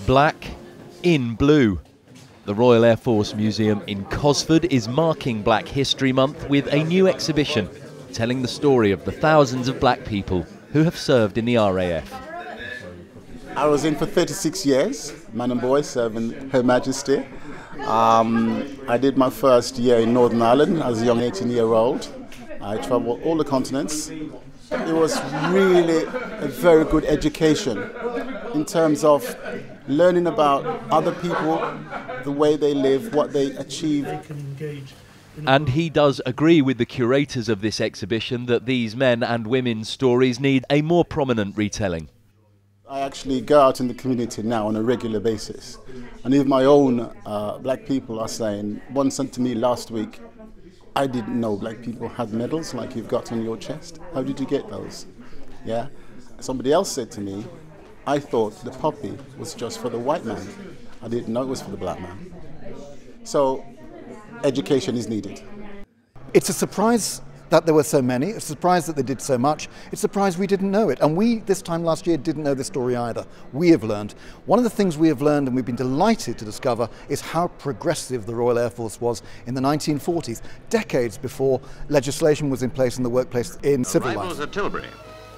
Black in blue. The Royal Air Force Museum in Cosford is marking Black History Month with a new exhibition telling the story of the thousands of black people who have served in the RAF. I was in for 36 years, man and boy, serving Her Majesty. I did my first year in Northern Ireland as a young 18-year-old. I travelled all the continents. It was really a very good education in terms of learning about other people, the way they live, what they achieve. And he does agree with the curators of this exhibition that these men and women's stories need a more prominent retelling. I actually go out in the community now on a regular basis. And even my own black people are saying, one said to me last week, I didn't know black people had medals like you've got on your chest. How did you get those? Yeah. Somebody else said to me, I thought the poppy was just for the white man. I didn't know it was for the black man. So education is needed. It's a surprise that there were so many, it's a surprise that they did so much, it's a surprise we didn't know it. And we, this time last year, didn't know this story either. We have learned. One of the things we have learned, and we've been delighted to discover, is how progressive the Royal Air Force was in the 1940s, decades before legislation was in place in the workplace in civil life. Arrivals at Tilbury.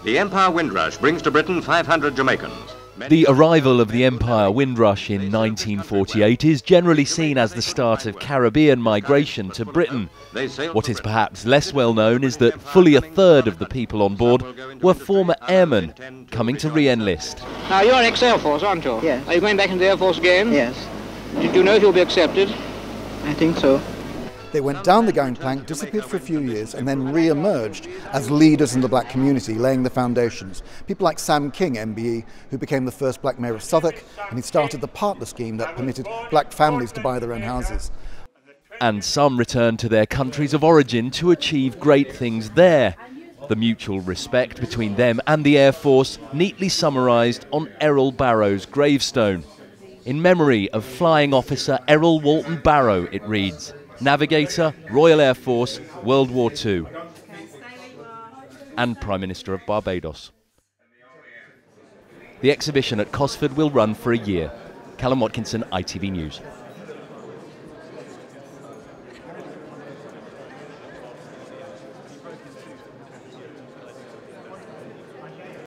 The Empire Windrush brings to Britain 500 Jamaicans. The arrival of the Empire Windrush in 1948 is generally seen as the start of Caribbean migration to Britain. What is perhaps less well known is that fully a third of the people on board were former airmen coming to re-enlist. Now, you're ex-Air Force, aren't you? Yes. Are you going back into the Air Force again? Yes. Did you know if you'll be accepted? I think so. They went down the gangplank, disappeared for a few years, and then re-emerged as leaders in the black community, laying the foundations. People like Sam King, MBE, who became the first black mayor of Southwark, and he started the partner scheme that permitted black families to buy their own houses. And some returned to their countries of origin to achieve great things there. The mutual respect between them and the Air Force neatly summarised on Errol Barrow's gravestone. In memory of Flying Officer Errol Walton Barrow, it reads, Navigator, Royal Air Force, World War II, and Prime Minister of Barbados. The exhibition at Cosford will run for a year. Callum, Watkinson, ITV News.